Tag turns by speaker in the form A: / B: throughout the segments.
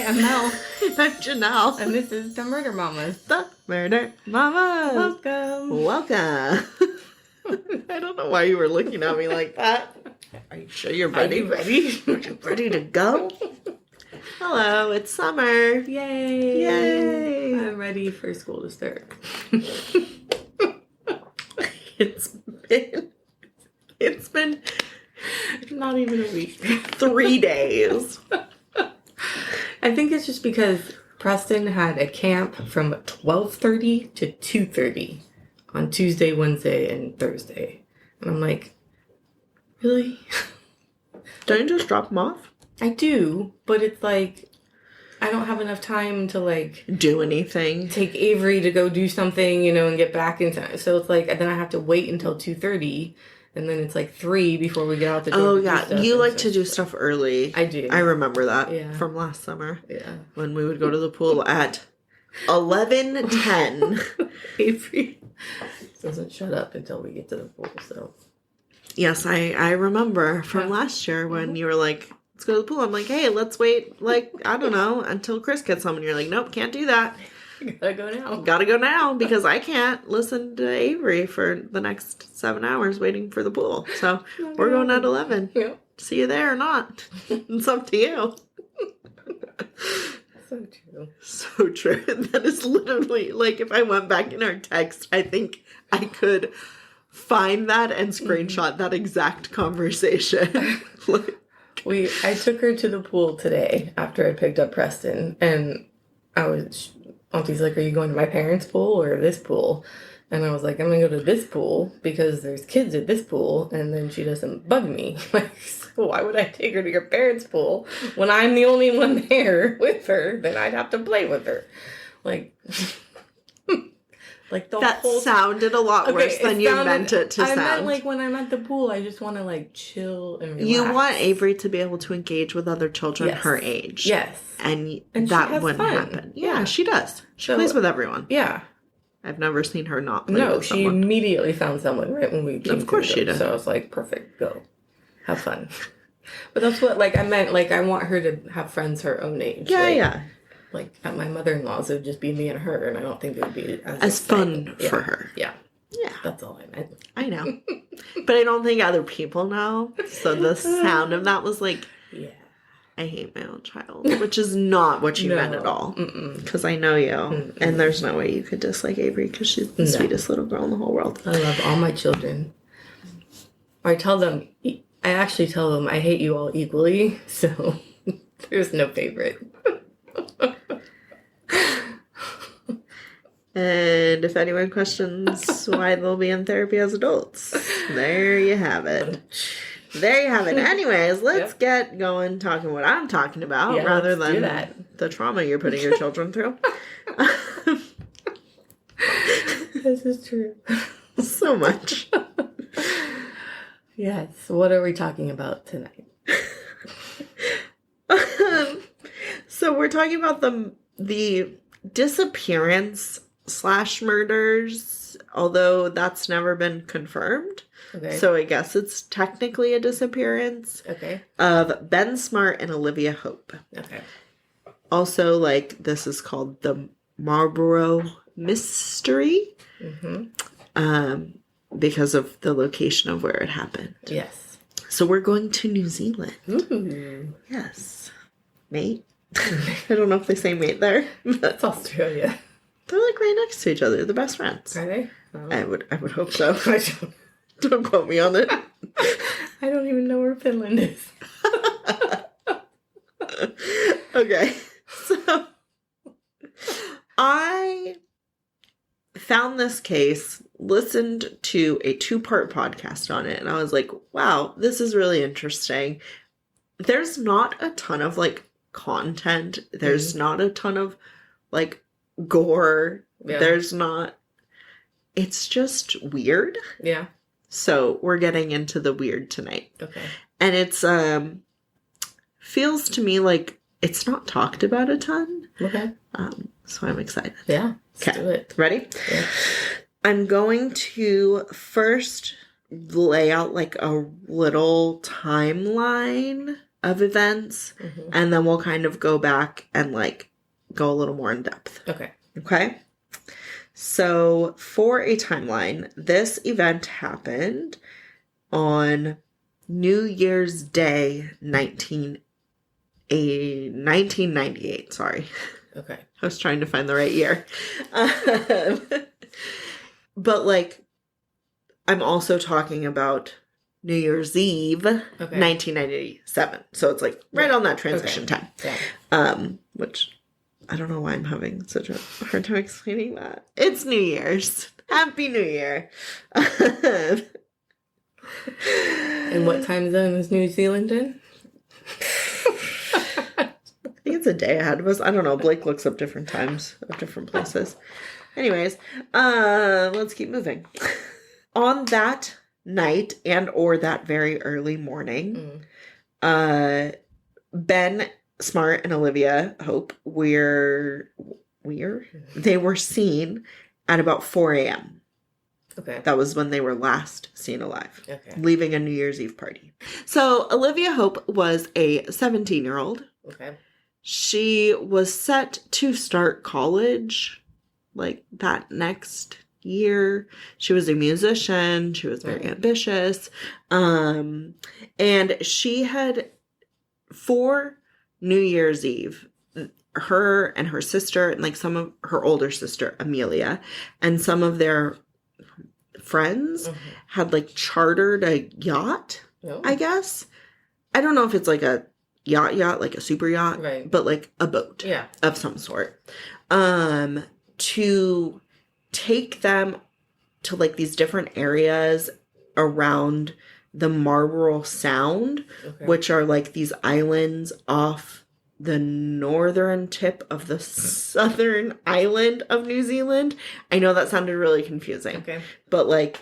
A: I'm Mel.
B: I'm Janelle.
A: And this is the Murder Mamas.
B: The Murder Mamas.
A: Welcome.
B: I don't know why you were looking at me like that. Are you sure you're ready?
A: Are you ready?
B: Are you ready to go? Hello, it's summer.
A: Yay.
B: Yay.
A: I'm ready for school to start.
B: It's been
A: not even a week.
B: 3 days.
A: I think it's just because Preston had a camp from 12:30 to 2:30 on Tuesday, Wednesday, and Thursday. And I'm like, really?
B: Don't you just drop them off?
A: I do, but it's like, I don't have enough time to like
B: do anything.
A: Take Avery to go do something, and get back in time. So it's like, then I have to wait until 2:30, and then it's like 3 before we get out the door.
B: Oh yeah, you like to do stuff early.
A: I do.
B: I remember that from last summer.
A: Yeah,
B: when we would go to the pool at 11:10.
A: Avery doesn't shut up until we get to the pool. So
B: yes, I remember from last year when you were like, let's go to the pool. I'm like, hey, let's wait, I don't know, until Chris gets home. And you're like, nope, can't do that.
A: Gotta go now.
B: Gotta go now because I can't listen to Avery for the next 7 hours waiting for the pool. So we're going at 11.
A: Yep.
B: See you there or not. It's up to you.
A: So true.
B: So true. That is literally, if I went back in our text, I think I could find that and screenshot that exact conversation.
A: I took her to the pool today after I picked up Preston, and Auntie's like, are you going to my parents' pool or this pool? And I was like, I'm going to go to this pool because there's kids at this pool, and then she doesn't bug me. So why would I take her to your parents' pool when I'm the only one there with her? Then I'd have to play with her.
B: That sounded a lot worse than you meant it to sound.
A: I meant when I'm at the pool, I just want to chill and relax.
B: You want Avery to be able to engage with other children her age.
A: Yes.
B: And that wouldn't happen. Yeah, she does. She plays with everyone.
A: Yeah.
B: I've never seen her not play with someone.
A: No, she immediately found someone right when we came.
B: Of course she did.
A: So I was like, perfect, go. Have fun. But that's what, I meant, I want her to have friends her own age.
B: Yeah.
A: At my mother-in-law's, it would just be me and her, and I don't think it would be
B: as fun for her.
A: Yeah.
B: Yeah.
A: That's all I meant.
B: I know. But I don't think other people know. So the sound of that was
A: yeah.
B: I hate my own child, which is not what you meant at all. Because I know you, and there's no way you could dislike Avery because she's the sweetest little girl in the whole world.
A: I love all my children. I actually tell them I hate you all equally, so there's no favorite.
B: And if anyone questions why they'll be in therapy as adults, there you have it. There you have it. Anyways, let's get going talking what I'm talking about rather than the trauma you're putting your children through.
A: This is true.
B: So much.
A: Yes. What are we talking about tonight?
B: So we're talking about the disappearance / murders, although that's never been confirmed.
A: Okay.
B: So I guess it's technically a disappearance.
A: Okay.
B: Of Ben Smart and Olivia Hope.
A: Okay.
B: Also, this is called the Marlborough mystery. Because of the location of where it happened.
A: Yes.
B: So we're going to New Zealand.
A: Ooh.
B: Yes. Mate. I don't know if they say mate there.
A: That's Australia.
B: They're right next to each other. They're best friends.
A: Are they? Oh.
B: I would hope so. Don't quote me on it.
A: I don't even know where Finland is.
B: Okay. So I found this case, listened to a 2-part podcast on it, and I was like, wow, this is really interesting. There's not a ton of content. There's not a ton of gore. Yeah. There's not. It's just weird.
A: Yeah.
B: So we're getting into the weird tonight.
A: Okay.
B: And it's feels to me like it's not talked about a ton.
A: Okay.
B: So I'm excited.
A: Yeah. Let's do it.
B: Ready?
A: Yeah.
B: I'm going to first lay out like a little timeline of events, and then we'll kind of go back and like go a little more in depth.
A: Okay.
B: Okay. So for a timeline, this event happened on New Year's Day, 1998. Sorry.
A: Okay.
B: I was trying to find the right year. But like, I'm also talking about New Year's Eve, 1997. So it's like right on that transition time.
A: Yeah.
B: Which I don't know why I'm having such a hard time explaining that. It's New Year's. Happy New Year.
A: And what time zone is New Zealand in?
B: I think it's a day ahead of us. I don't know. Blake looks up different times of different places. Anyways, let's keep moving. On that night and or that very early morning, Ben, Smart, and Olivia Hope they were seen at about 4 a.m.
A: Okay.
B: That was when they were last seen alive.
A: Okay.
B: Leaving a New Year's Eve party. So Olivia Hope was a 17-year-old.
A: Okay.
B: She was set to start college like that next year. She was a musician. She was very ambitious. And she had, for New Year's Eve, her and her sister and like some of her older sister, Amelia, and some of their friends had like chartered a yacht, I guess. I don't know if it's like a yacht, like a super yacht,
A: right,
B: but like a boat of some sort, to take them to like these different areas around the Marlborough Sound, which are like these islands off the northern tip of the southern island of New Zealand. I know that sounded really confusing, but like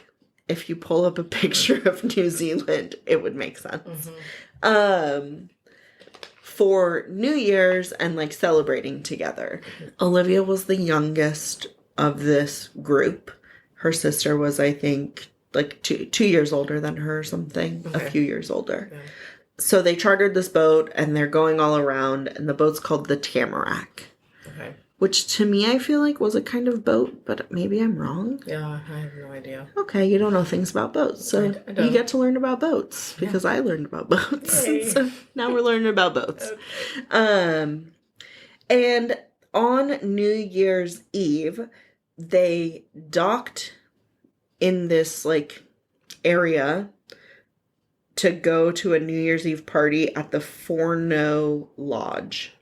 B: if you pull up a picture of New Zealand, it would make sense. For New Year's and like celebrating together. Olivia was the youngest of this group. Her sister was, I think, like two years older than her or something, a few years older. So they chartered this boat and they're going all around, and the boat's called the Tamarack. Which to me I feel like was a kind of boat, but maybe I'm wrong.
A: Yeah, I have no idea.
B: Okay, you don't know things about boats, so you get to learn about boats because I learned about boats. So now we're learning about boats. And on New Year's Eve, they docked in this like area to go to a New Year's Eve party at the Forno Lodge.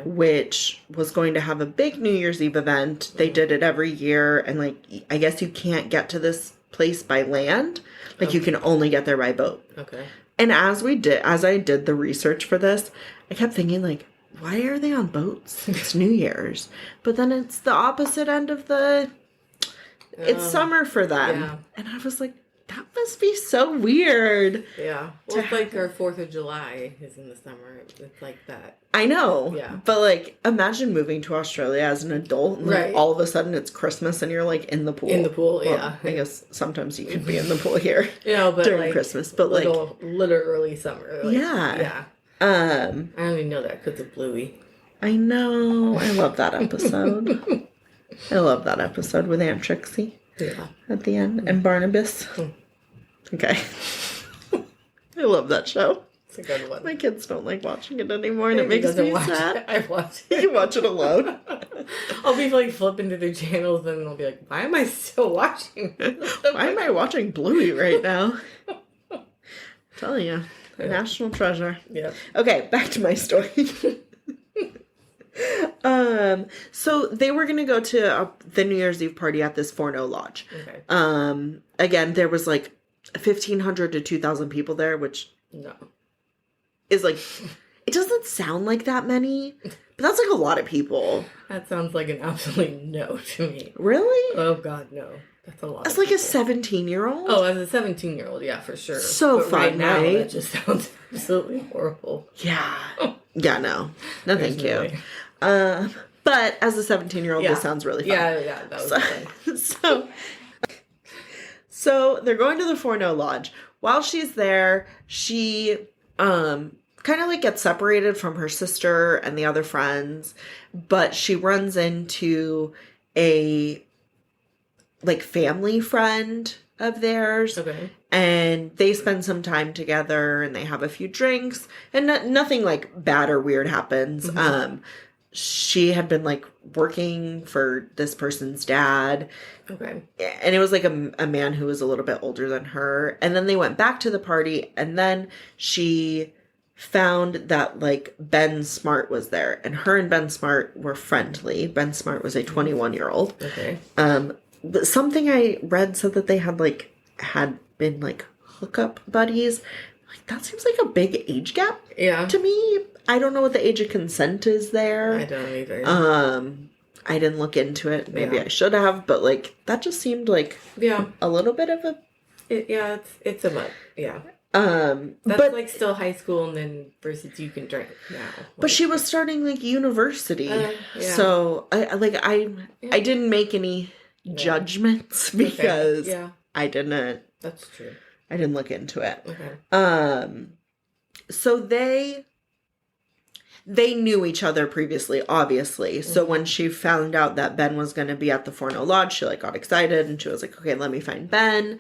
B: Which was going to have a big New Year's Eve event. They did it every year, and like I guess you can't get to this place by land. Like you can only get there by boat. And as I did the research for this, I kept thinking like, why are they on boats? It's New Year's. But then it's the opposite end of it's summer for them. And I was like, that must be so weird.
A: Yeah. Well, it's like our 4th of July is in the summer. It's like that.
B: I know.
A: Yeah.
B: But like, imagine moving to Australia as an adult and like all of a sudden it's Christmas and you're like in the pool.
A: In the pool,
B: well, I guess sometimes you could be in the pool here.
A: But
B: during
A: like,
B: Christmas. But
A: literally summer. Like,
B: yeah.
A: I don't even know that because of Bluey.
B: I know. I love that episode. I love that episode with Aunt Trixie.
A: Yeah.
B: At the end. And Barnabas. Okay. I love that show.
A: It's a good one.
B: My kids don't like watching it anymore and it makes me sad.
A: I watch it.
B: You watch it alone.
A: I'll be like flipping to the channels and I'll be like, why am I still watching this?
B: Why am I watching Bluey right now? I'm telling you. National treasure.
A: Yeah. Okay,
B: back to my story. So they were going to go to the New Year's Eve party at this Forno Lodge. Again, there was like 1,500 to 2,000 people there, which is like, it doesn't sound like that many, but that's like a lot of people.
A: That sounds like an absolute no to me.
B: Really?
A: Oh God, no. That's a lot.
B: That's like a 17-year-old?
A: Oh, as a 17-year-old, yeah, for sure.
B: So
A: but
B: fun,
A: right now,
B: right?
A: that just sounds absolutely horrible.
B: Yeah. Yeah, no. No, thank you. But as a 17-year-old, this sounds really fun.
A: Yeah, that was fun.
B: So they're going to the Forno Lodge. While she's there, she kind of like gets separated from her sister and the other friends, but she runs into a like family friend of theirs.
A: Okay.
B: And they spend some time together and they have a few drinks and nothing like bad or weird happens.
A: Mm-hmm.
B: She had been like working for this person's dad.
A: Okay.
B: And it was like a man who was a little bit older than her. And then they went back to the party and then she found that like Ben Smart was there and her and Ben Smart were friendly. Ben Smart was a 21-year-old.
A: Okay.
B: But something I read said that they had been like hookup buddies. Like that seems like a big age gap.
A: Yeah.
B: To me. I don't know what the age of consent is there.
A: I don't either.
B: I didn't look into it. Maybe I should have, but like that just seemed like a little bit of a
A: it's a month. Yeah.
B: That's
A: but like still high school and then versus you can drink now.
B: But she was starting like university.
A: Yeah.
B: So I didn't make any judgments because I didn't.
A: That's true.
B: I didn't look into it.
A: Okay.
B: So they knew each other previously, obviously. So when she found out that Ben was going to be at the Forno Lodge, she like got excited and she was like, okay, let me find Ben.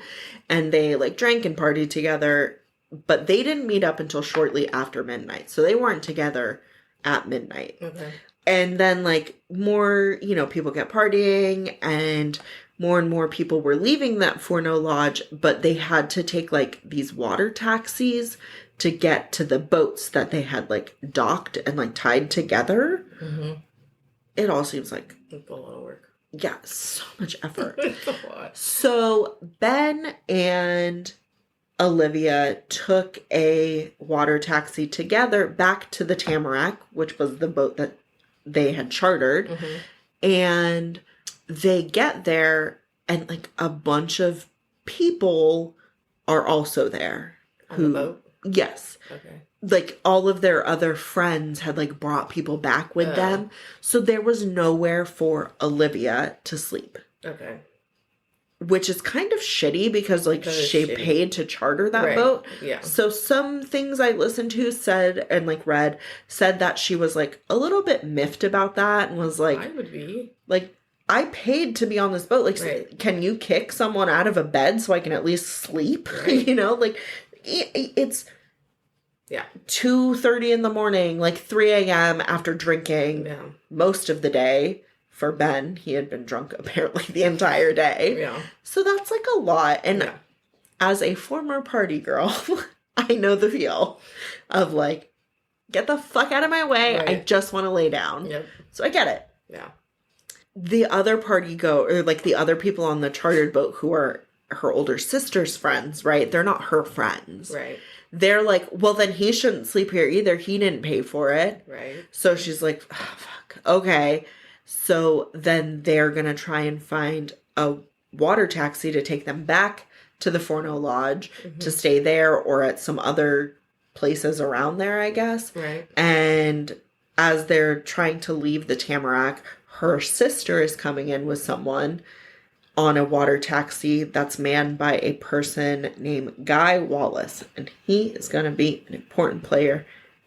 B: And they like drank and partied together, but they didn't meet up until shortly after midnight. So they weren't together at midnight.
A: Okay.
B: And then like more, people kept partying and more people were leaving that Forno Lodge, but they had to take like these water taxis to get to the boats that they had like docked and like tied together. Mm-hmm. It all seems like
A: it's a lot of work.
B: Yeah, so much effort.
A: It's a lot.
B: So Ben and Olivia took a water taxi together back to the Tamarack, which was the boat that they had chartered. Mm-hmm. And they get there and like a bunch of people are also there.
A: On the boat?
B: Yes.
A: Okay.
B: Like all of their other friends had like brought people back with them. So there was nowhere for Olivia to sleep.
A: Okay.
B: Which is kind of shitty because like she paid to charter that boat.
A: Yeah.
B: So some things I listened to said and like read said that she was like a little bit miffed about that and was like,
A: I would be.
B: Like, I paid to be on this boat. Like, Can you kick someone out of a bed so I can at least sleep?
A: Right.
B: Like it's 2:30 in the morning, like 3 a.m. after drinking most of the day. For Ben, he had been drunk apparently the entire day.
A: Yeah.
B: So that's like a lot. And as a former party girl, I know the feel of like, get the fuck out of my way. Right. I just want to lay down.
A: Yep.
B: So I get it.
A: Yeah.
B: The other the other people on the chartered boat who are her older sister's friends, right? They're not her friends.
A: Right.
B: They're like, well, then he shouldn't sleep here either. He didn't pay for it.
A: Right.
B: So she's like, oh, fuck. Okay. So then they're going to try and find a water taxi to take them back to the Forno Lodge to stay there or at some other places around there, I guess.
A: Right.
B: And as they're trying to leave the Tamarack, her sister is coming in with someone on a water taxi that's manned by a person named Guy Wallace. And he is going to be an important player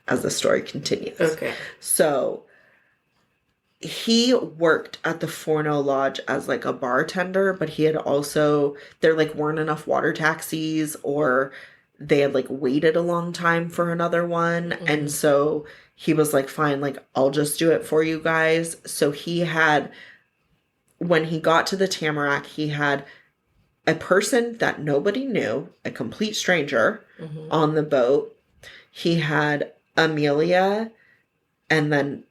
B: as the story continues.
A: Okay.
B: So he worked at the Forno Lodge as like a bartender, but he had also, there like weren't enough water taxis or they had like waited a long time for another one. Mm-hmm. And so he was like, fine, like I'll just do it for you guys. So he had, when he got to the Tamarack, he had a person that nobody knew, a complete stranger on the boat. He had Amelia and then,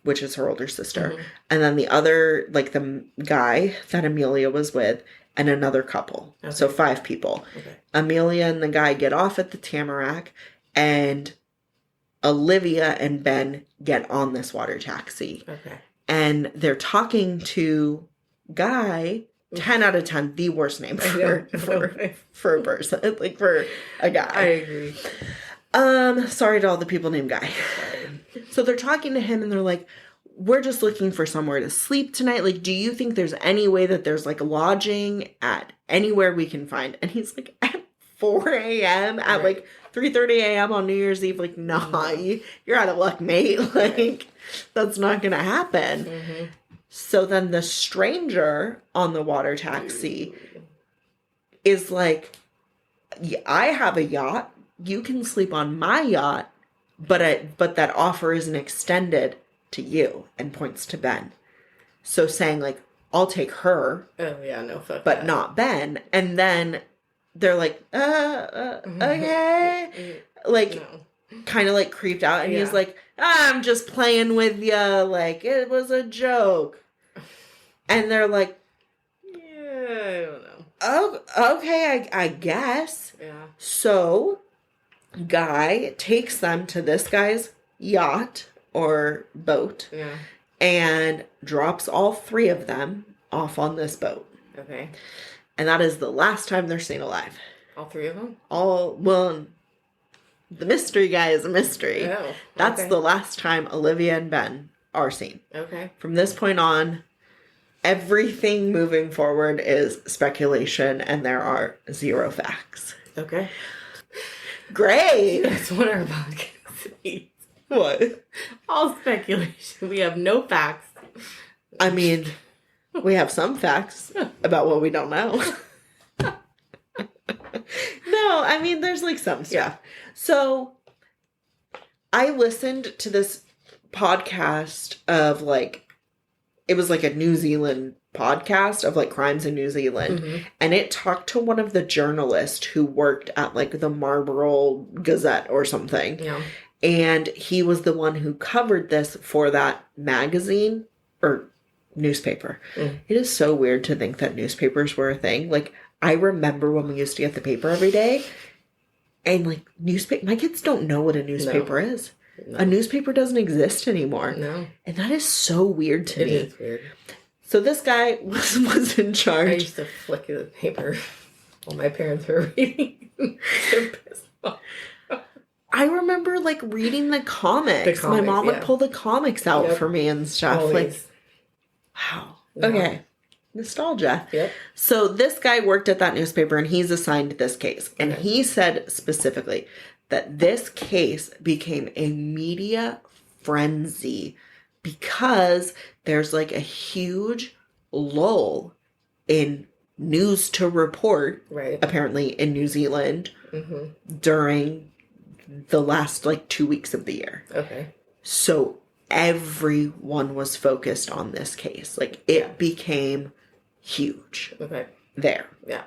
B: which is her older sister. Mm-hmm. And then the other, like the guy that Amelia was with and another couple. Okay. So 5 people. Okay. Amelia and the guy get off at the Tamarack and Olivia and Ben get on this water taxi. Okay. And they're talking to Guy. 10 out of 10, the worst name for a person, like for a guy.
A: I agree.
B: Sorry to all the people named Guy. So they're talking to him and they're like, we're just looking for somewhere to sleep tonight. Like, do you think there's any way that there's like lodging at anywhere we can find? And he's like, at 4 a.m. at like 3:30 a.m. on New Year's Eve. Like, nah, you're out of luck, mate. Like, that's not going to happen.
A: Mm-hmm.
B: So then the stranger on the water taxi is like, I have a yacht. You can sleep on my yacht, but that offer isn't extended to you, and points to Ben. So saying like, I'll take her.
A: Oh yeah, no fuck.
B: But not Ben. And then they're like, okay. Like, kind of like creeped out. And he's like, I'm just playing with ya. Like, it was a joke. And they're like,
A: yeah, I don't know.
B: Oh, okay, I guess.
A: Yeah.
B: So, Guy takes them to this guy's yacht or boat.
A: Yeah.
B: And drops all 3 of them off on this boat.
A: Okay.
B: And that is the last time they're seen alive.
A: All 3 of them?
B: Well, the mystery guy is a mystery.
A: Oh,
B: That's the last time Olivia and Ben are seen.
A: Okay.
B: From this point on, everything moving forward is speculation, and there are 0 facts.
A: Okay.
B: Great!
A: That's what our podcast needs.
B: What?
A: All speculation. We have no facts.
B: I mean, we have some facts about what we don't know. No, I mean, there's like some stuff.
A: Yeah.
B: So, I listened to this podcast of like, it was like a New Zealand podcast of like crimes in New Zealand. Mm-hmm. And it talked to one of the journalists who worked at like the Marlborough Gazette or something.
A: Yeah.
B: And he was the one who covered this for that magazine or newspaper. Mm. It is so weird to think that newspapers were a thing. Like, I remember when we used to get the paper every day, and like my kids don't know what a newspaper is. No. A newspaper doesn't exist anymore.
A: No.
B: And that is so weird to me.
A: It is weird.
B: So this guy was in charge.
A: I used to flick the paper while my parents were reading. They're pissed off.
B: I remember like reading the comics. My mom would pull the comics out for me and stuff. Always. Like, wow. Yeah. Okay. Nostalgia.
A: Yep.
B: So this guy worked at that newspaper, and he's assigned this case. And he said specifically that this case became a media frenzy because there's like a huge lull in news to report, apparently in New Zealand, during the last like 2 weeks of the year.
A: Okay. So
B: everyone was focused on this case. Like, it became huge.
A: Okay.
B: There.
A: Yeah.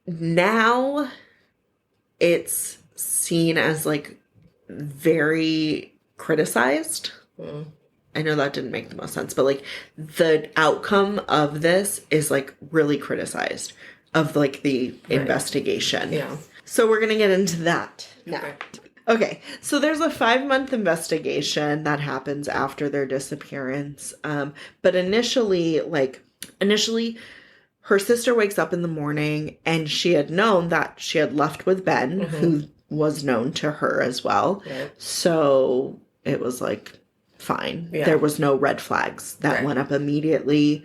B: Now it's seen as like very criticized. Mm. I know that didn't make the most sense, but like the outcome of this is like really criticized of like the investigation.
A: Yeah.
B: So we're going to get into that now. Okay. So there's a 5-month investigation that happens after their disappearance. But initially, her sister wakes up in the morning and she had known that she had left with Ben, who was known to her as well. Right. So it was like, fine. Yeah. There was no red flags that went up immediately.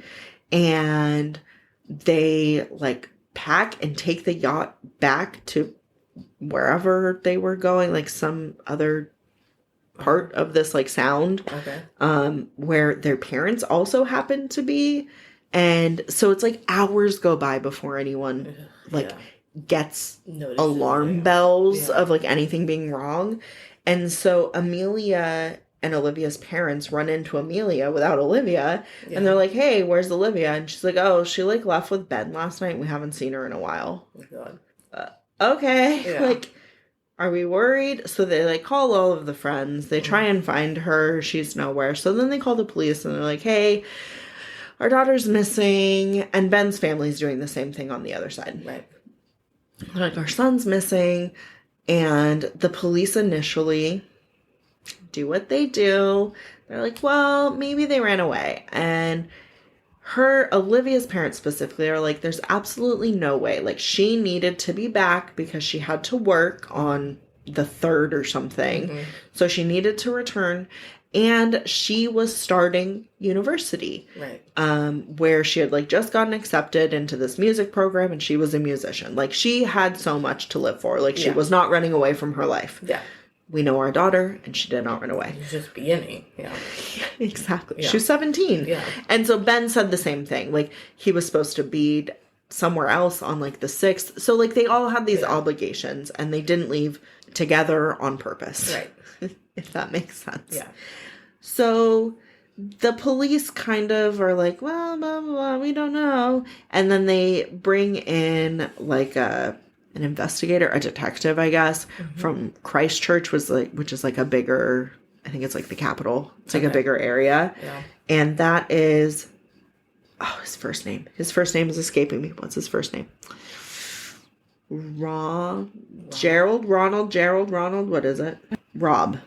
B: And they like pack and take the yacht back to wherever they were going, like some other part of this like sound, where their parents also happened to be. And so it's like hours go by before anyone gets alarm bells of like anything being wrong. And so Amelia and Olivia's parents run into Amelia without Olivia, and they're like, hey, where's Olivia? And she's like, oh, she like left with Ben last night. We haven't seen her in a while. Oh, God. Okay. Yeah. Like, are we worried? So they like call all of the friends. They try and find her. She's nowhere. So then they call the police and they're like, hey, our daughter's missing. And Ben's family's doing the same thing on the other side. Right. They're like, our son's missing. And the police initially do what they do. They're like, well, maybe they ran away. And Olivia's parents specifically are like, there's absolutely no way. Like, she needed to be back because she had to work on the 3rd or something. So she needed to return. And she was starting university.
A: Right.
B: Where she had like just gotten accepted into this music program, and she was a musician. Like, she had so much to live for. Like, she was not running away from her life.
A: Yeah.
B: We know our daughter, and she did not run away.
A: It's just beginning. Yeah.
B: Exactly.
A: Yeah.
B: She was 17.
A: Yeah.
B: And so Ben said the same thing. Like, he was supposed to be somewhere else on like the 6th. So like, they all had these obligations, and they didn't leave together on purpose.
A: Right.
B: If that makes sense.
A: Yeah.
B: So the police kind of are like, well, blah, blah, blah, we don't know. And then they bring in like an investigator, a detective, I guess, from Christchurch, which is like a bigger, I think it's like the capital. It's like a bigger area.
A: Yeah.
B: And that is, his first name. His first name is escaping me. What's his first name? Ronald. What is it? Rob.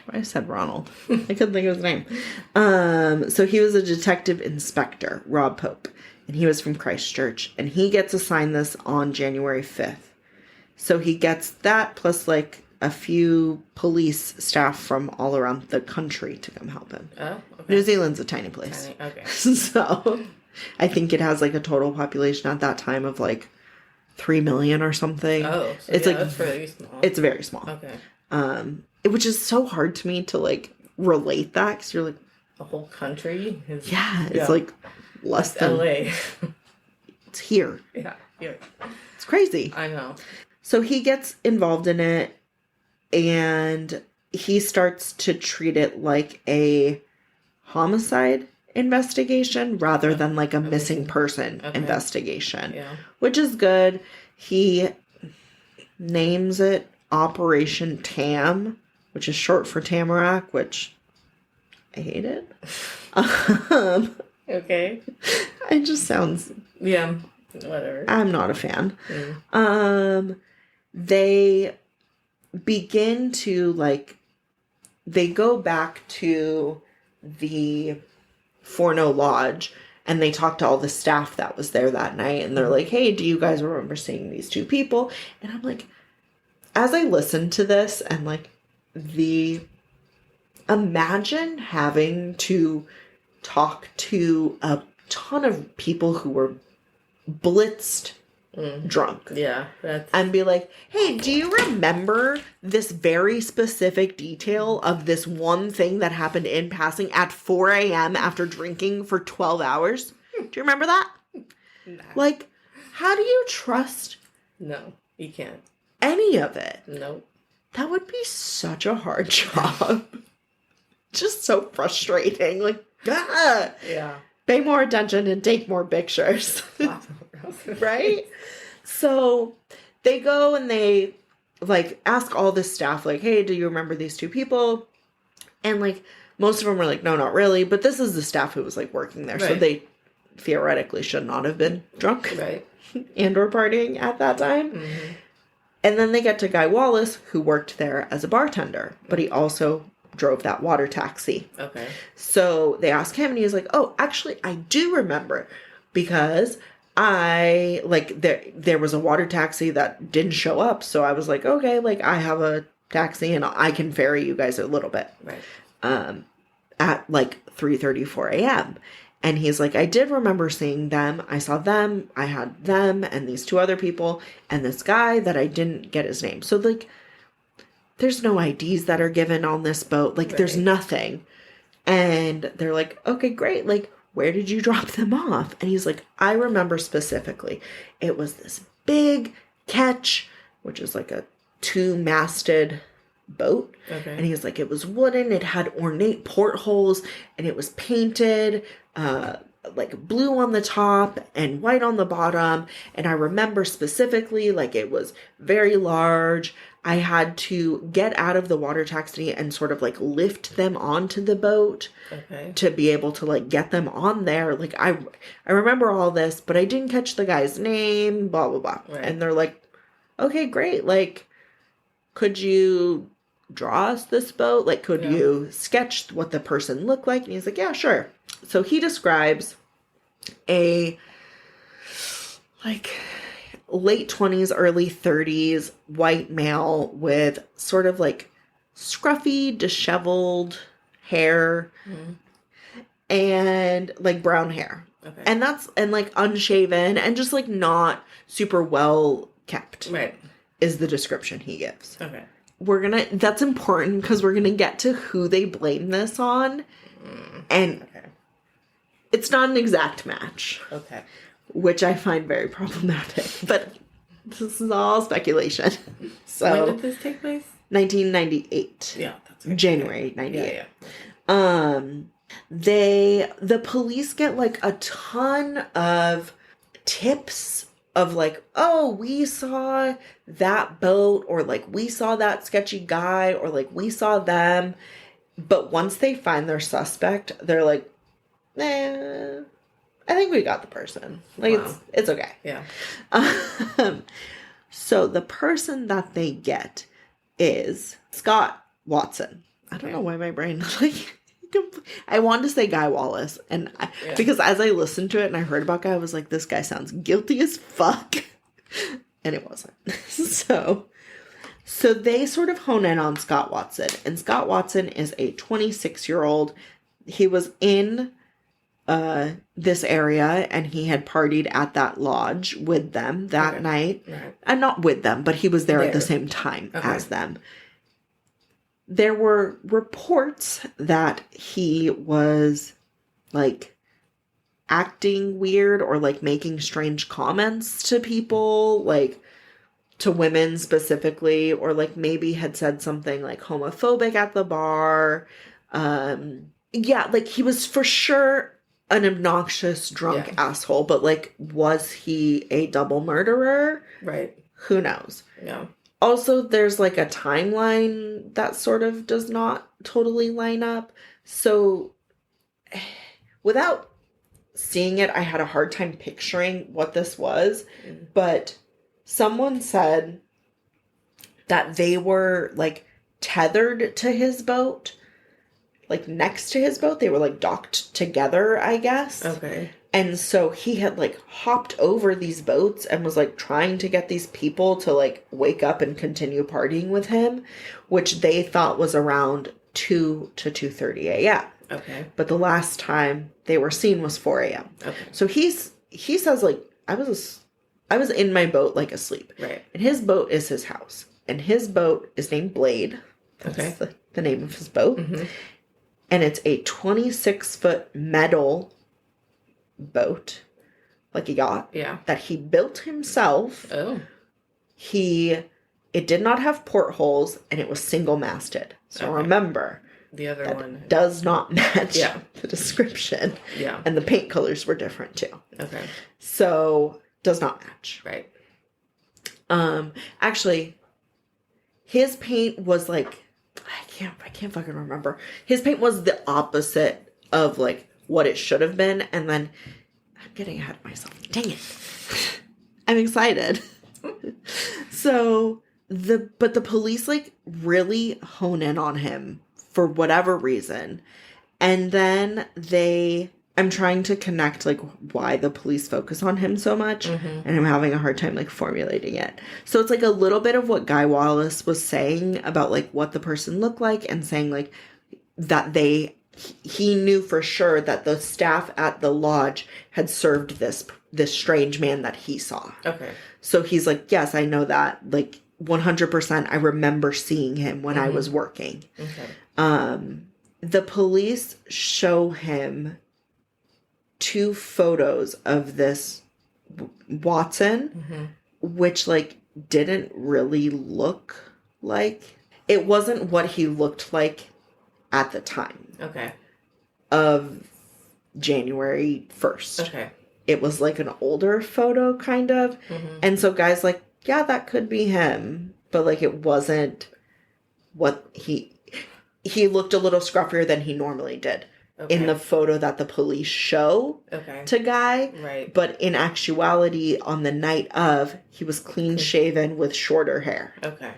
B: I said Ronald. I couldn't think of his name. So he was a detective inspector, Rob Pope, and he was from Christchurch, and he gets assigned this on January 5th. So he gets that plus like a few police staff from all around the country to come help him.
A: Oh, okay.
B: New Zealand's a tiny place.
A: Okay.
B: So I think it has like a total population at that time of like 3 million or something.
A: Oh, so
B: it's
A: yeah,
B: like
A: that's really small.
B: It's very small.
A: Okay.
B: Which is so hard to me to like relate that, because you're like,
A: The whole country is...
B: it's like less than
A: LA.
B: It's here.
A: Yeah.
B: It's crazy.
A: I know.
B: So he gets involved in it, and he starts to treat it like a homicide investigation rather than like a missing person investigation.
A: Yeah.
B: Which is good. He names it Operation Tam, which is short for Tamarack, which I hated.
A: Okay.
B: It just sounds...
A: Yeah. Whatever.
B: I'm not a fan. They begin to, like... They go back to the Forno Lodge, and they talk to all the staff that was there that night, and they're like, hey, do you guys remember seeing these two people? And I'm like... As I listened to this, and like imagine having to talk to a ton of people who were blitzed drunk.
A: Yeah.
B: And be like, hey, do you remember this very specific detail of this one thing that happened in passing at 4 a.m. after drinking for 12 hours? Do you remember that?
A: Nah.
B: Like, how do you trust
A: No, you can't.
B: any of it?
A: Nope.
B: That would be such a hard job. Just so frustrating. Like,
A: Yeah.
B: pay more attention and take more pictures. Right? So they go and they like ask all this staff, like, hey, do you remember these two people? And like most of them were like, no, not really. But this is the staff who was like working there.
A: Right.
B: So they theoretically should not have been drunk.
A: Right.
B: And or partying at that time.
A: Mm-hmm.
B: And then they get to Guy Wallace, who worked there as a bartender, but he also drove that water taxi.
A: Okay.
B: So they ask him, and he's like, oh, actually, I do remember, because I, like, there was a water taxi that didn't show up. So I was like, okay, like, I have a taxi, and I can ferry you guys a little bit.
A: Right.
B: At, like, 3:34 a.m., and he's like, I did remember seeing them. I saw them. I had them and these two other people and this guy that I didn't get his name. So, like, there's no IDs that are given on this boat. Like, there's nothing. And they're like, okay, great. Like, where did you drop them off? And he's like, I remember specifically. It was this big ketch, which is like a 2-masted boat.
A: Okay.
B: And he's like, it was wooden, it had ornate portholes, and it was painted like blue on the top and white on the bottom. And I remember specifically, like, it was very large. I had to get out of the water taxi and sort of like lift them onto the boat to be able to like get them on there. Like, I remember all this, but I didn't catch the guy's name, blah, blah, blah.
A: Right.
B: And they're like, okay, great. Like, could you draw us this boat? Like, could you sketch what the person looked like? And he's like, yeah, sure. So he describes a like late 20s, early 30s white male with sort of like scruffy, disheveled hair,
A: Mm-hmm.
B: and like brown hair.
A: Okay.
B: And like unshaven and just like not super well kept.
A: Right.
B: Is the description he gives.
A: Okay.
B: That's important because we're gonna get to who they blame this on. And
A: okay.
B: It's not an exact match.
A: Okay.
B: Which I find very problematic. But this is all speculation. So
A: when did this take place?
B: 1998.
A: Yeah, that's right.
B: January 98.
A: Yeah.
B: The police get like a ton of tips of like, oh, we saw that boat, or like we saw that sketchy guy, or like we saw them. But once they find their suspect, they're like, I think we got the person. Like,
A: wow.
B: it's okay.
A: Yeah.
B: So the person that they get is Scott Watson. I don't know why my brain like I wanted to say Guy Wallace, and because as I listened to it and I heard about Guy, I was like, this guy sounds guilty as fuck, and it wasn't. So they sort of hone in on Scott Watson, and Scott Watson is a 26-year-old. He was in this area, and he had partied at that lodge with them that night.
A: Right.
B: And not with them, but he was there at the same time as them. There were reports that he was like acting weird or like making strange comments to people, like to women specifically, or like maybe had said something like homophobic at the bar. Yeah, like he was for sure an obnoxious drunk asshole, but like, was he a double murderer?
A: Right.
B: Who knows?
A: Yeah.
B: Also, there's like a timeline that sort of does not totally line up. So without seeing it, I had a hard time picturing what this was. But someone said that they were like tethered to his boat, like next to his boat. They were like docked together, I guess.
A: Okay.
B: And so he had like hopped over these boats and was like trying to get these people to like wake up and continue partying with him, which they thought was around 2 to 2:30 a.m.
A: Okay.
B: But the last time they were seen was 4 a.m.
A: Okay.
B: So he says like, I was in my boat like asleep.
A: Right.
B: And his boat is his house. And his boat is named Blade. That's the name of his boat.
A: Mm-hmm.
B: And it's a 26-foot metal boat, like a yacht, that he built himself.
A: Oh.
B: It did not have portholes, and it was single-masted. So remember,
A: the other one
B: does not match the description.
A: Yeah.
B: And the paint colors were different too.
A: Okay.
B: So does not match.
A: Right.
B: Actually, his paint was like, I can't fucking remember. His paint was the opposite of like what it should have been, and then I'm getting ahead of myself. Dang it. I'm excited. But the police like really hone in on him for whatever reason. And then I'm trying to connect like why the police focus on him so much, and I'm having a hard time like formulating it. So it's like a little bit of what Guy Wallace was saying about like what the person looked like, and saying like that he knew for sure that the staff at the lodge had served this strange man that he saw.
A: Okay.
B: So he's like, yes, I know that, like 100%. I remember seeing him when I was working.
A: Okay.
B: The police show him 2 photos of this Watson, which like didn't really look like, it wasn't what he looked like at the time.
A: Okay.
B: Of January 1st.
A: Okay.
B: It was like an older photo kind of. And so guys like, yeah, that could be him, but like it wasn't what he looked a little scruffier than he normally did. Okay. In the photo that the police show to Guy.
A: Right.
B: But in actuality, on the night of, he was clean shaven with shorter hair.
A: Okay.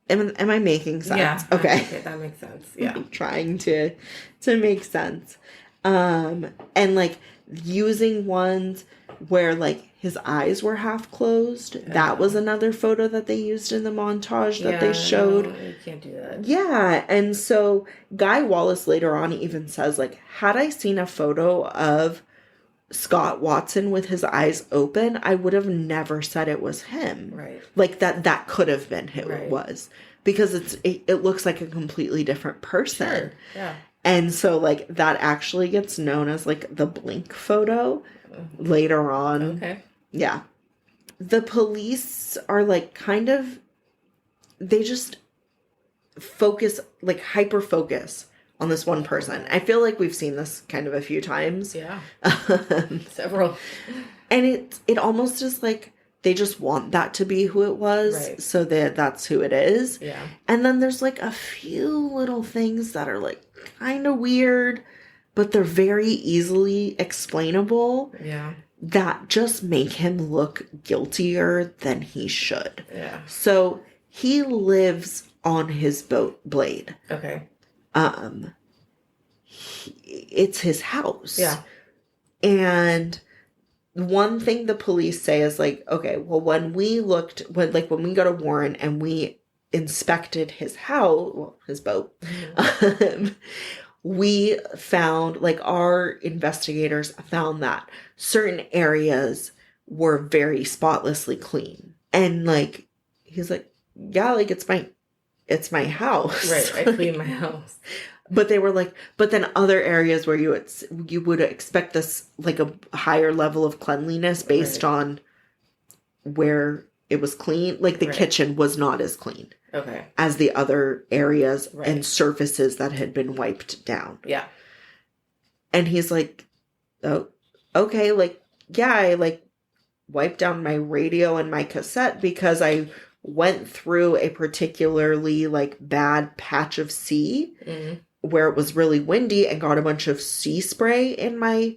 B: Am I making sense?
A: Yeah.
B: Okay.
A: That makes sense. Yeah.
B: I'm trying to make sense. And like using ones where like his eyes were half closed. That was another photo that they used in the montage that they showed.
A: No, you can't do that.
B: Yeah, and so Guy Wallace later on even says, like, had I seen a photo of Scott Watson with his eyes open, I would have never said it was him.
A: Right.
B: Like, that could have been who it was. Because it looks like a completely different person.
A: Sure, yeah.
B: And so, like, that actually gets known as, like, the blink photo later on.
A: Okay.
B: Yeah. The police are, like, kind of, they just focus, like, hyper-focus on this one person. I feel like we've seen this kind of a few times.
A: Yeah. Several.
B: And it almost is like they just want that to be who it was.
A: Right.
B: So that's who it is.
A: Yeah.
B: And then there's, like, a few little things that are, like, kind of weird, but they're very easily explainable.
A: Yeah.
B: That just make him look guiltier than he should.
A: Yeah.
B: So he lives on his boat blade.
A: Okay.
B: It's his house.
A: Yeah.
B: And one thing the police say is, like, okay, well, when we go to Warren and we inspected his house, well, his boat, we found, like, our investigators found that certain areas were very spotlessly clean. And, like, he's like, yeah, like, it's my house.
A: Right. I clean my house.
B: But they were like, but then other areas where you would expect this, like, a higher level of cleanliness based on where it was clean. Like, the kitchen was not as clean.
A: Okay.
B: As the other areas and surfaces that had been wiped down.
A: Yeah.
B: And he's like, oh, okay, like, yeah, I, like, wiped down my radio and my cassette because I went through a particularly, like, bad patch of sea where it was really windy and got a bunch of sea spray in my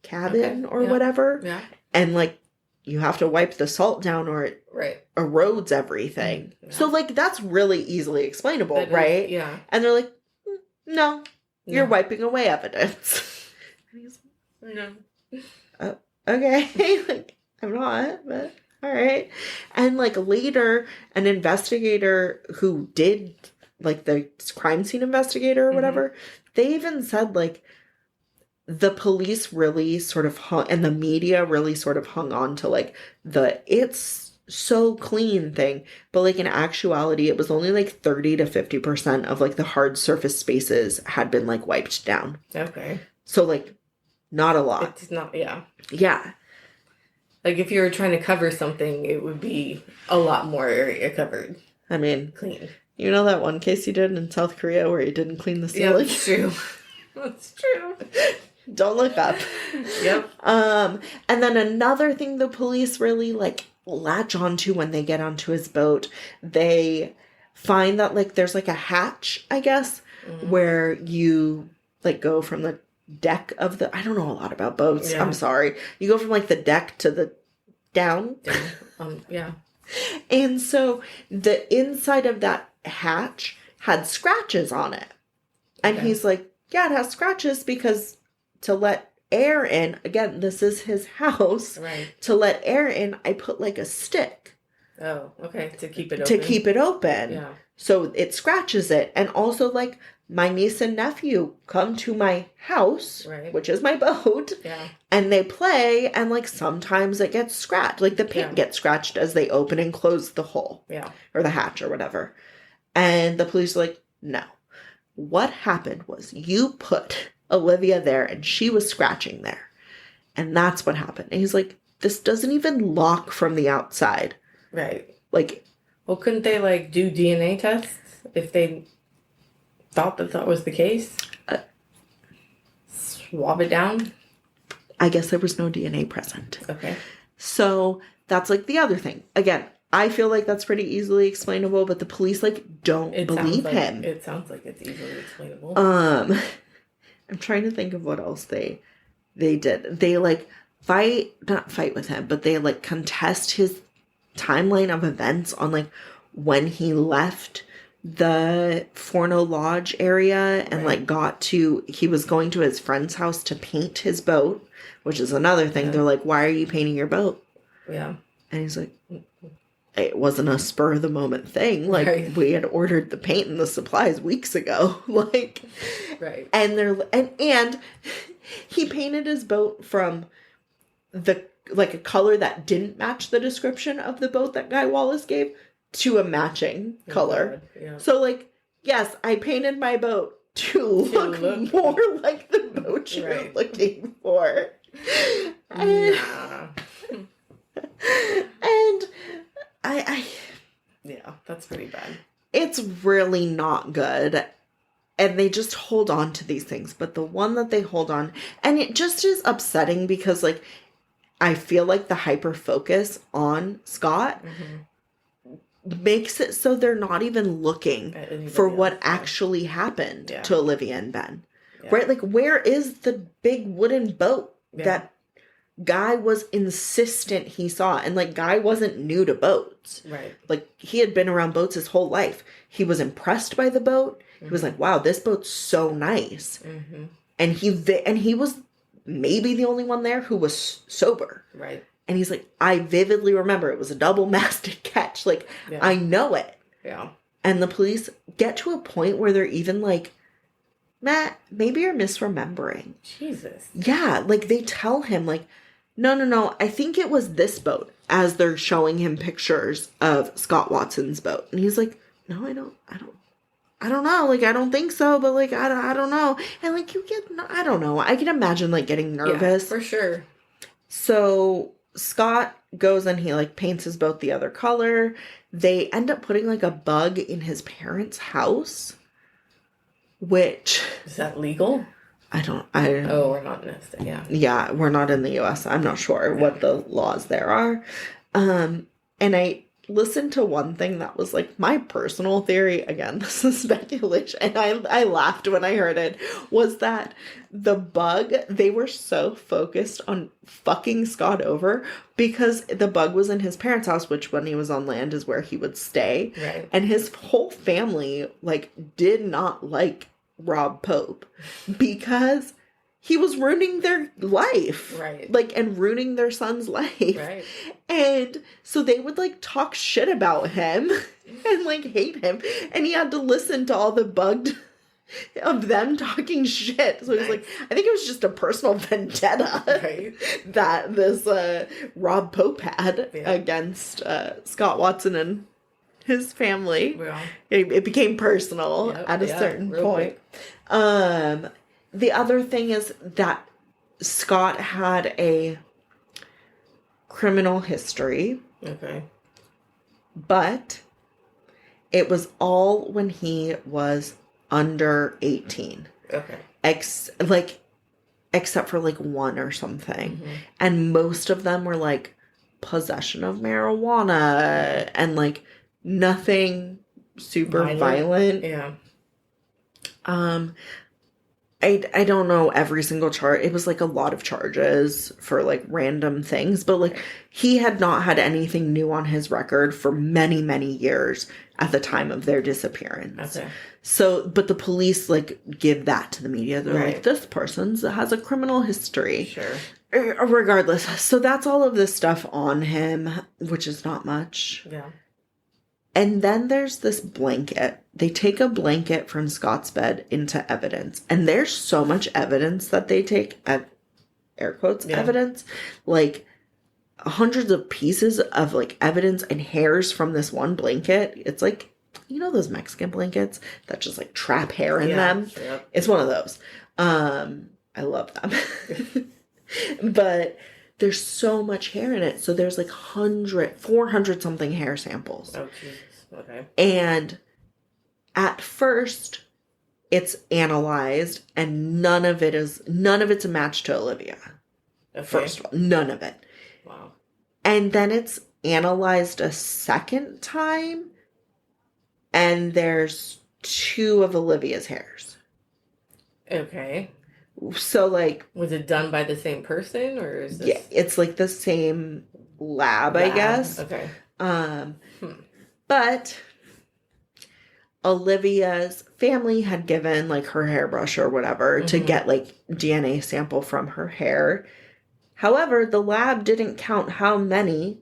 B: cabin or whatever. Yeah. And, like, you have to wipe the salt down or it erodes everything. Yeah. So, like, that's really easily explainable, right?
A: Yeah.
B: And they're like, no, you're wiping away evidence. And he's like, no. Okay. Like, I'm not, but all right. And, like, later, an investigator who did, like, the crime scene investigator or whatever, they even said, like, the police really sort of and the media really sort of hung on to, like, it's so clean thing. But, like, in actuality, it was only, like, 30 to 50% of, like, the hard surface spaces had been, like, wiped down.
A: Okay.
B: So, like, not a lot.
A: It's not, yeah.
B: Yeah.
A: Like, if you were trying to cover something, it would be a lot more area covered.
B: I mean,
A: clean.
B: You know that one case you did in South Korea where you didn't clean the ceiling?
A: Yeah, that's true. That's true.
B: Don't look up.
A: Yep.
B: And then another thing the police really, like, latch onto when they get onto his boat, they find that, like, there's, like, a hatch, I guess, where you, like, go from the deck of the, I don't know a lot about boats. Yeah. I'm sorry. You go from, like, the deck to the down.
A: Yeah.
B: And so the inside of that hatch had scratches on it. And he's like, yeah, it has scratches because to let air in, again, this is his house.
A: Right.
B: To let air in, I put, like, a stick.
A: Oh, okay. To keep it open.
B: To keep it open.
A: Yeah.
B: So it scratches it. And also, like, my niece and nephew come to my house, which is my boat, and they play, and, like, sometimes it gets scratched. Like, the paint gets scratched as they open and close the hole. Yeah. Or the hatch or whatever. And the police are like, no. What happened was you put Olivia there, and she was scratching there. And that's what happened. And he's like, this doesn't even lock from the outside.
A: Right.
B: Like,
A: well, couldn't they, like, do DNA tests if they thought that was the case? Swab it down?
B: I guess there was no DNA present.
A: Okay.
B: So that's, like, the other thing. Again, I feel like that's pretty easily explainable, but the police, like, don't believe him.
A: It sounds like it's easily explainable.
B: I'm trying to think of what else they did. They, like, not fight with him, but they, like, contest his timeline of events on, like, when he left the Forno Lodge area and
A: Right.
B: like he was going to his friend's house to paint his boat, which is another thing.
A: Yeah.
B: They're like, why are you painting your boat?
A: Yeah.
B: And he's like, it wasn't a spur of the moment thing. Like,
A: Right.
B: we had ordered the paint and the supplies weeks ago. Like,
A: Right.
B: and he painted his boat from a color that didn't match the description of the boat that Guy Wallace gave to a matching color.
A: God. Yeah.
B: So, like, yes, I painted my boat to look more like the boat you're
A: Right.
B: looking for.
A: Nah.
B: And I
A: Yeah, that's pretty bad.
B: it's really not good. And they just hold on to these things. But the one that they hold on, and it just is upsetting because, like, I feel like the hyper focus on Scott makes it so they're not even looking for what actually happened to Olivia and Ben. Yeah. Right? Like, where is the big wooden boat that Guy was insistent he saw? And, like, Guy wasn't new to boats.
A: Right.
B: Like, he had been around boats his whole life. He was impressed by the boat. He was like, wow, this boat's so nice. And he was maybe the only one there who was sober.
A: Right.
B: And he's like, I vividly remember it was a double-masted ketch. Like, I know it.
A: Yeah. And
B: the police get to a point where they're even like, Matt, maybe you're misremembering.
A: Jesus.
B: Yeah. Like, they tell him, like, no, I think it was this boat, as they're showing him pictures of Scott Watson's boat. And he's like, no, I don't know. Like, I don't think so, but, like, I don't know. And, like, I don't know. I can imagine, like, getting nervous.
A: Yeah, for sure.
B: So Scott goes and he, like, paints his boat the other color. They end up putting, like, a bug in his parents' house, which...
A: Is that legal?
B: Oh,
A: we're not in this. Yeah.
B: Yeah, we're not in the U.S. I'm not sure what the laws there are. And I listened to one thing that was, like, my personal theory. Again, this is speculation. And I laughed when I heard it. Was that the bug, they were so focused on fucking Scott over because the bug was in his parents' house, which when he was on land is where he would stay.
A: Right.
B: And his whole family, like, did not like Rob Pope because he was ruining their life.
A: Right.
B: Like, and ruining their son's life.
A: Right.
B: And so they would, like, talk shit about him and, like, hate him. And he had to listen to all the bugged of them talking shit. So he's like, I think it was just a personal vendetta that this Rob Pope had against Scott Watson and his family. Yeah. It became personal at a certain point. The other thing is that Scott had a criminal history. Okay. But it was all when he was under 18. Okay. Except for, like, one or something. And most of them were, like, possession of marijuana and, like, nothing super violent. Yeah. I don't know every single charge. It was, like, a lot of charges for, like, random things. But, like, he had not had anything new on his record for many, many years at the time of their disappearance. Okay. So, but the police, like, give that to the media. They're like, this person has a criminal history. Sure. Regardless. So that's all of this stuff on him, which is not much. Yeah. And then there's this blanket. They take a blanket from Scott's bed into evidence. And there's so much evidence that they take, air quotes, evidence. Like, hundreds of pieces of, like, evidence and hairs from this one blanket. It's like, you know those Mexican blankets that just, like, trap hair in them? Yep. It's one of those. I love them. But there's so much hair in it. So there's, like, 400 something hair samples. Oh, Jesus. Okay. And at first, it's analyzed, and none of it's a match to Olivia. Okay. First of all, none of it. Wow. And then it's analyzed a second time, and there's 2 of Olivia's hairs. Okay. So, like...
A: Was it done by the same person, or is this...
B: Yeah, it's, like, the same lab, I guess. Okay. But Olivia's family had given like her hairbrush or whatever to
A: Mhm.
B: get like DNA sample from her hair. However, the lab didn't count how many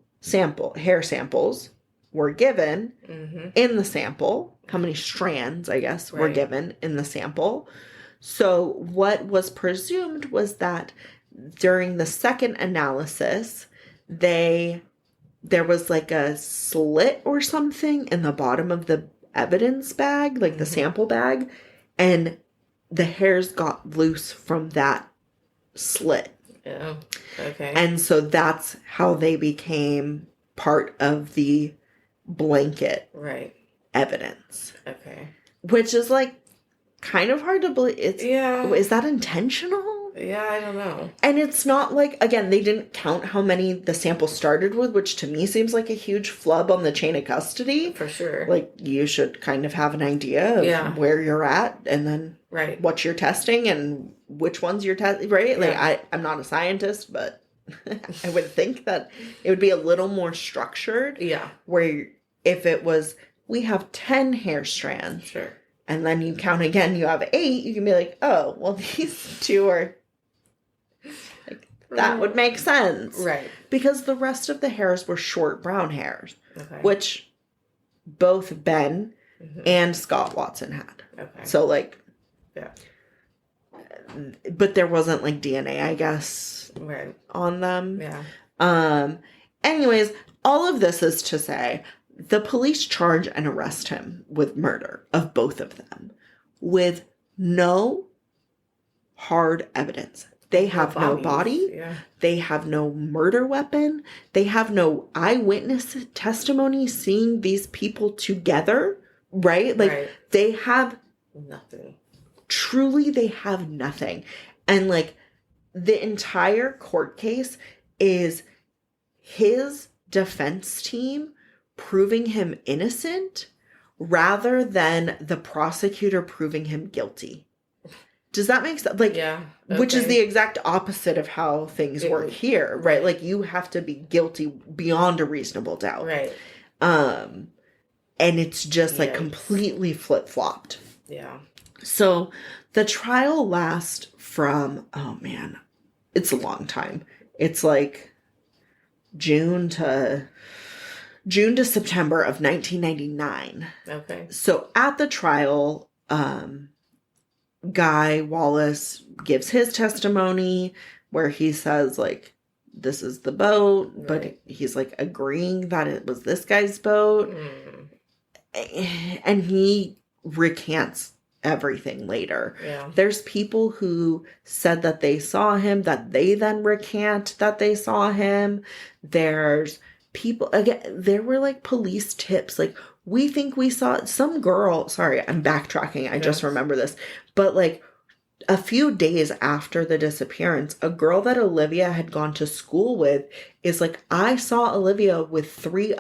B: hair samples were given
A: Mhm.
B: in the sample, how many strands, I guess, were
A: Right.
B: given in the sample. So what was presumed was that during the second analysis, there was like a slit or something in the bottom of the evidence bag, like the
A: Mhm.
B: sample bag, and the hairs got loose from that slit.
A: Yeah. Okay.
B: And so that's how they became part of the blanket
A: Right.
B: evidence.
A: Okay.
B: Which is like kind of hard to believe.
A: Yeah.
B: Is that intentional?
A: Yeah, I don't know.
B: And it's not like, again, they didn't count how many the sample started with, which to me seems like a huge flub on the chain of custody.
A: For sure.
B: Like, you should kind of have an idea of where you're at and then
A: right.
B: what you're testing and which ones you're testing, right?
A: Yeah.
B: Like, I'm not a scientist, but I would think that it would be a little more structured.
A: Yeah.
B: Where if it was, we have 10 hair strands.
A: Sure.
B: And then you count again, you have 8, you can be like, oh, well, these 2 are... That would make sense.
A: Right.
B: Because the rest of the hairs were short brown hairs,
A: okay.
B: which both Ben and Scott Watson had.
A: Okay.
B: So, like...
A: Yeah.
B: But there wasn't, like, DNA, I guess,
A: right.
B: on them.
A: Yeah.
B: Anyways, all of this is to say, the police charge and arrest him with murder of both of them with no hard evidence. They have no body.
A: Yeah.
B: They have no murder weapon. They have no eyewitness testimony seeing these people together, right? Like, they have
A: nothing.
B: Truly, they have nothing. And, like, the entire court case is his defense team proving him innocent rather than the prosecutor proving him guilty. Does that make sense? Like,
A: yeah. Okay.
B: Which is the exact opposite of how things work here, right? Like, you have to be guilty beyond a reasonable doubt.
A: Right.
B: And it's just, like, completely flip-flopped.
A: Yeah.
B: So, the trial lasts from, oh man, it's a long time. It's like June to September of 1999.
A: Okay.
B: So at the trial, Guy Wallace gives his testimony where he says, like, this is the boat, but he's, like, agreeing that it was this guy's boat. And he recants everything later. Yeah. There's people who said that they saw him, that they then recant that they saw him. There's people, again, there were, like, police tips, like, we think we saw some girl, sorry, I'm backtracking, I just remember this, but, like, a few days after the disappearance, a girl that Olivia had gone to school with is like, I saw Olivia with 3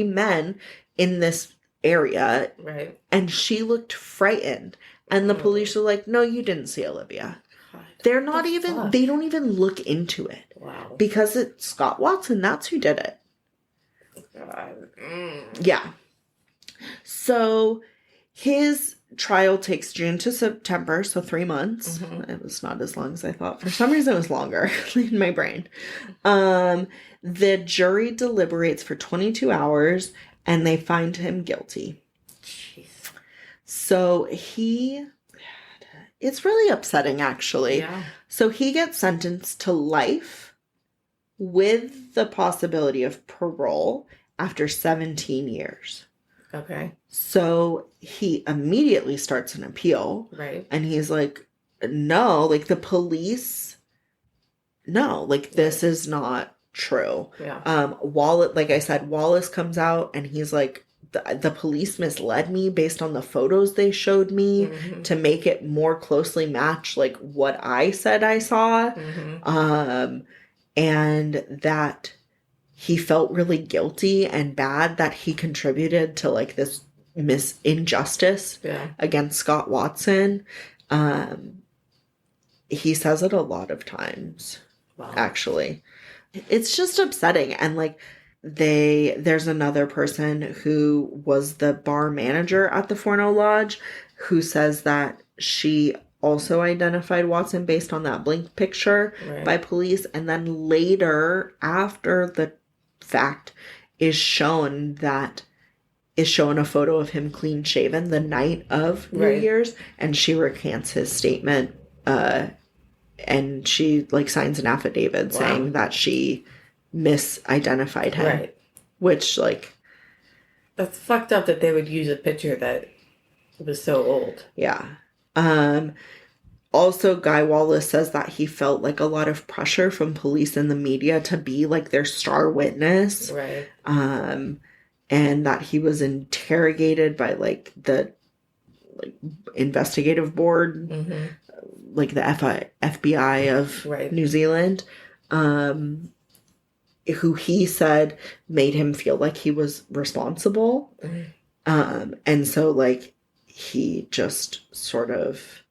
B: men in this area. Right. And she looked frightened. And the police are like, no, you didn't see Olivia. God, they're not even, they don't even look into it. Wow. Because it's Scott Watson. That's who did it. God. Yeah. So his trial takes June to September, so 3 months. It was not as long as I thought. For some reason, it was longer in my brain. The jury deliberates for 22 hours, and they find him guilty. Jeez. So it's really upsetting, actually. Yeah. So he gets sentenced to life with the possibility of parole after 17 years. Okay. So he immediately starts an appeal. Right. And he's like, no, like, the police, no, like, this is not true. Yeah. Wallace, like I said, Wallace comes out and he's like, the police misled me based on the photos they showed me to make it more closely match, like, what I said I saw. And that he felt really guilty and bad that he contributed to, like, this injustice against Scott Watson. He says it a lot of times, actually. It's just upsetting. And, like, there's another person who was the bar manager at the Forno Lodge who says that she also identified Watson based on that blink picture by police. And then later, after the fact, is shown a photo of him clean shaven the night of New Year's, and she recants his statement, and she like signs an affidavit saying that she misidentified him, which like
A: that's fucked up that they would use a picture that was so old.
B: Also, Guy Wallace says that he felt like a lot of pressure from police and the media to be like their star witness. And that he was interrogated by like the investigative board, like the FBI of New Zealand, who he said made him feel like he was responsible. And so like he just sort of,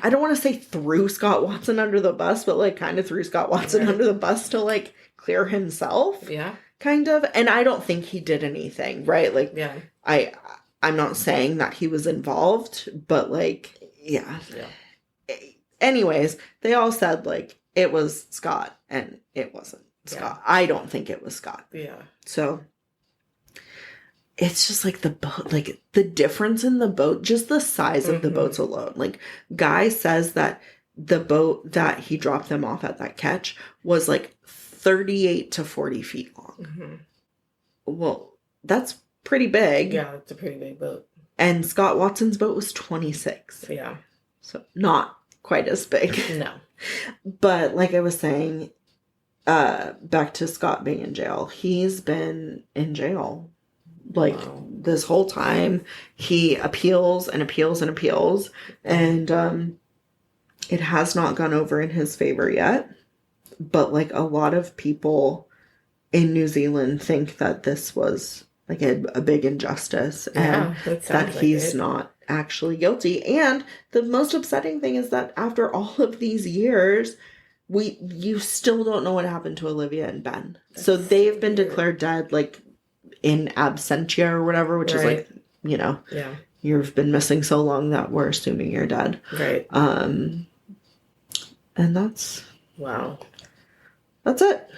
B: I don't want to say threw Scott Watson under the bus, but like kind of threw Scott Watson under the bus to like clear himself. Kind of. And I don't think he did anything, right? Like, I'm not saying that he was involved, but like, Anyways, they all said like it was Scott, and it wasn't Scott. I don't think it was Scott. So it's just like the boat, like the difference in the boat, just the size of the boats alone. Like Guy says that the boat that he dropped them off at that catch was like 38 to 40 feet long. Well, that's pretty big.
A: It's a pretty big boat.
B: And Scott Watson's boat was 26. So not quite as big.
A: No.
B: But like I was saying, back to Scott being in jail. He's been in jail like this whole time. He appeals and appeals and appeals, and it has not gone over in his favor yet. But like a lot of people in New Zealand think that this was like a big injustice, and that he's not actually guilty. And the most upsetting thing is that after all of these years, you still don't know what happened to Olivia and Ben. So they've been declared dead, like in absentia or whatever, which is like, you know, you've been missing so long that we're assuming you're dead. And that's that's it.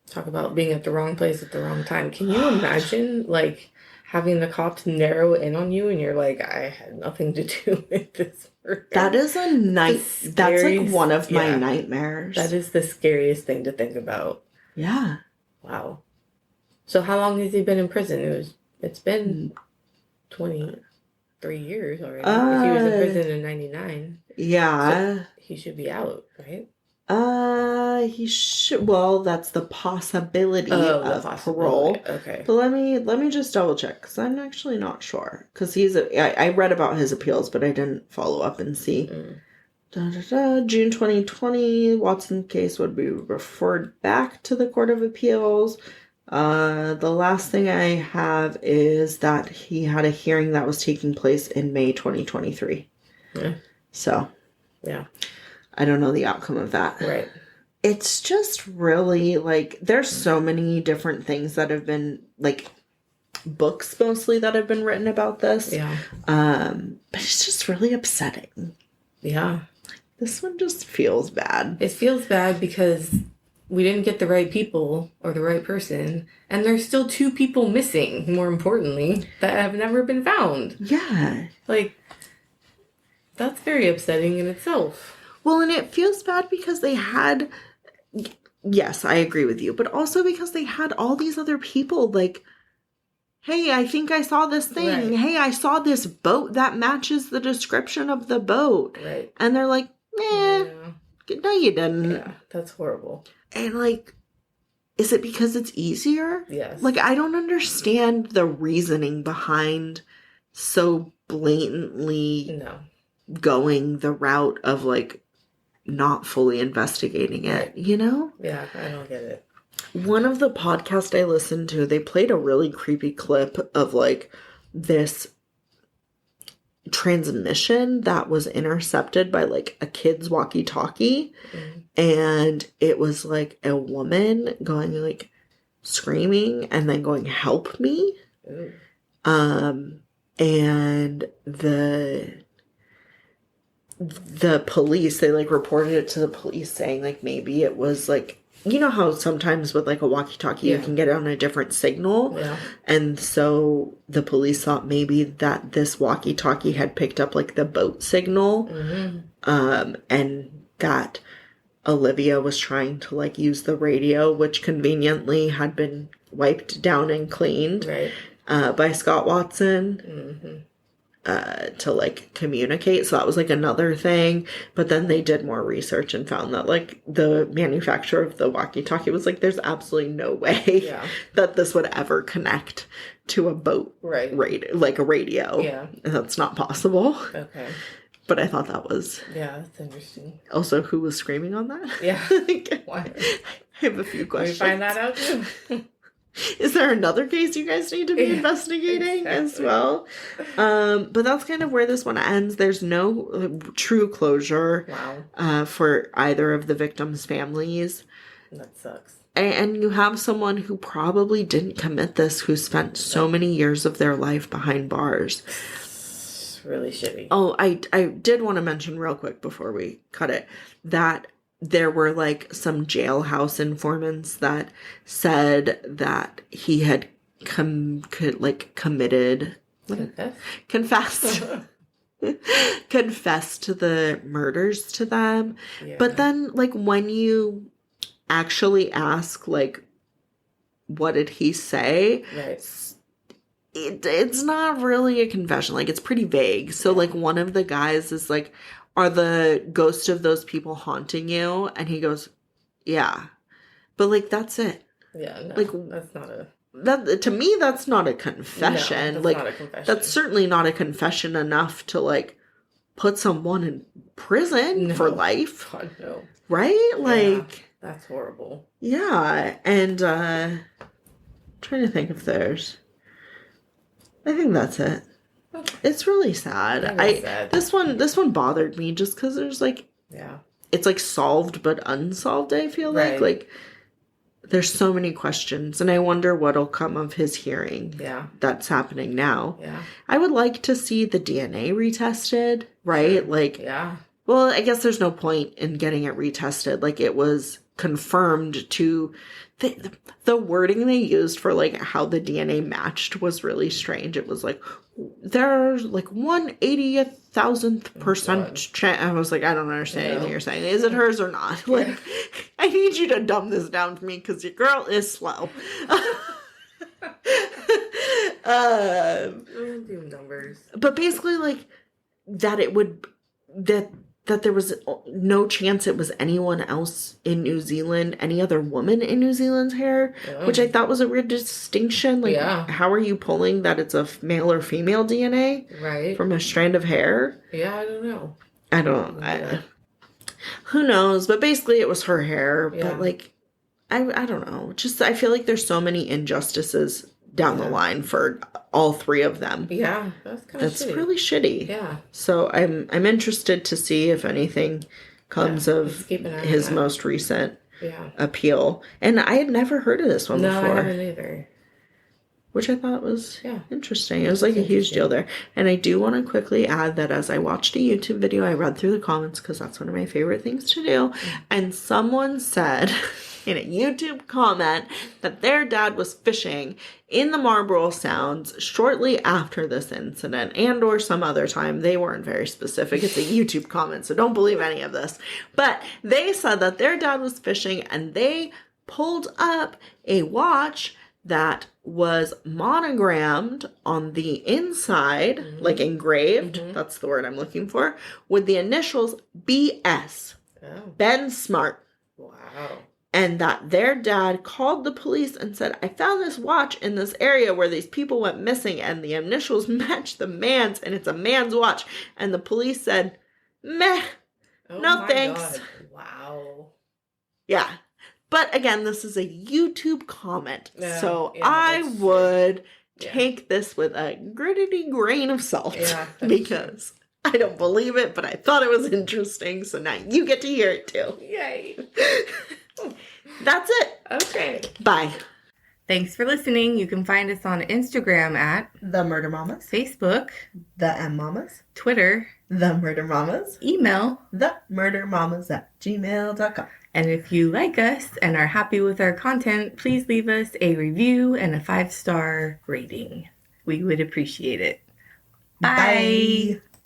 A: Talk about being at the wrong place at the wrong time. Can you imagine like having the cops narrow in on you and you're like, I had nothing to do with this murder?
B: That is that's like one of my nightmares.
A: That is the scariest thing to think about. Wow. So how long has he been in prison? It's been 23 years already. If he was in prison in 99. So he should be out, right?
B: He should. Well, that's the possibility of parole.
A: Okay.
B: But let me just double check, because I'm actually not sure. Because I read about his appeals, but I didn't follow up and see. June 2020, Watson's case would be referred back to the Court of Appeals. The last thing I have is that he had a hearing that was taking place in May 2023. So, I don't know the outcome of that. It's just really, like, there's so many different things that have been, like, books mostly that have been written about this. But it's just really upsetting. This one just feels bad.
A: It feels bad because we didn't get the right people or the right person. And there's still 2 people missing, more importantly, that have never been found. Like, that's very upsetting in itself.
B: Well, and it feels bad because they had, yes, I agree with you, but also because they had all these other people like, hey, I think I saw this thing. Hey, I saw this boat that matches the description of the boat. And they're like, no, you didn't.
A: That's horrible.
B: And like, is it because it's easier?
A: Yes.
B: Like, I don't understand the reasoning behind so blatantly going the route of like, not fully investigating it, you know?
A: I don't get it.
B: One of the podcasts I listened to, they played a really creepy clip of like this transmission that was intercepted by like a kid's walkie-talkie. And it was like a woman going like, screaming and then going, "Help me."
A: Ooh.
B: And the police, they like reported it to the police saying like maybe it was like, you know how sometimes with like a walkie-talkie you can get it on a different signal, and so the police thought maybe that this walkie-talkie had picked up like the boat signal, and that Olivia was trying to like use the radio, which conveniently had been wiped down and cleaned by Scott Watson. To like communicate. So that was like another thing. But then they did more research and found that like the manufacturer of the walkie-talkie was like, there's absolutely no way that this would ever connect to a boat like a radio. Yeah. That's not possible. Okay. But I thought that was...
A: Yeah, that's interesting.
B: Also, who was screaming on that?
A: Yeah.
B: Why? I have a few questions.
A: Can we find that out too?
B: Is there another case you guys need to be investigating as well? But that's kind of where this one ends. There's no true closure for either of the victims' families.
A: That sucks.
B: And you have someone who probably didn't commit this, who spent so many years of their life behind bars.
A: It's really shitty.
B: Oh, I did want to mention real quick before we cut it that there were like some jailhouse informants that said that he had committed confessed to the murders to them. But then like when you actually ask like what did he say, it's not really a confession. Like it's pretty vague. So like one of the guys is like, "Are the ghosts of those people haunting you?" And he goes, "Yeah." But like that's it.
A: Yeah, no,
B: like
A: that's not a...
B: That to me, that's not a confession.
A: No, that's not a confession.
B: That's certainly not a confession enough to like put someone in prison for life.
A: God, no.
B: Right? Like
A: that's horrible.
B: Yeah, and trying to think if there's... I think that's it. It's really sad.
A: Sad.
B: This one bothered me just because there's like it's like solved but unsolved. I feel like there's so many questions, and I wonder what'll come of his hearing. That's happening now. I would like to see the DNA retested. Right? Like well, I guess there's no point in getting it retested. Like it was confirmed to... The wording they used for like how the DNA matched was really strange. It was like there's like 1/80,000th% chance. I was like, I don't understand anything you're saying. Is it hers or not? Like, I need you to dumb this down for me because your girl is slow.
A: Do numbers.
B: But basically, like that it would that there was no chance it was anyone else in New Zealand, any other woman in New Zealand's hair, which I thought was a weird distinction. Like, how are you pulling that it's a male or female DNA from a strand of hair?
A: Yeah, I don't know.
B: I don't know. Who knows? But basically it was her hair. But, like, I don't know. Just, I feel like there's so many injustices down the line for all three of them.
A: Yeah, that's
B: really shitty.
A: Yeah.
B: So I'm interested to see if anything comes of his most recent appeal. And I had never heard of this one before.
A: No, I haven't either.
B: Which I thought was interesting. It was like a huge deal there. And I do want to quickly add that as I watched a YouTube video, I read through the comments because that's one of my favorite things to do. And someone said in a YouTube comment that their dad was fishing in the Marlborough Sounds shortly after this incident and or some other time. They weren't very specific. It's a YouTube comment, so don't believe any of this. But they said that their dad was fishing and they pulled up a watch that was monogrammed on the inside, like engraved, that's the word I'm looking for, with the initials BS. Ben Smart.
A: Wow.
B: And that their dad called the police and said, "I found this watch in this area where these people went missing and the initials match the man's and it's a man's watch." And the police said, "Meh, no thanks." God.
A: Wow.
B: Yeah. But again, this is a YouTube comment. So I would take this with a gritty grain of salt because I don't believe it, but I thought it was interesting. So now you get to hear it too.
A: Yay.
B: That's it.
A: Okay.
B: Bye.
A: Thanks for listening. You can find us on Instagram at
B: The Murder Mamas,
A: Facebook,
B: The M Mamas,
A: Twitter,
B: The Murder Mamas,
A: email,
B: themurdermamas@gmail.com.
A: and if you like us and are happy with our content, please leave us a review and a 5-star rating. We would appreciate it. Bye.
B: Bye.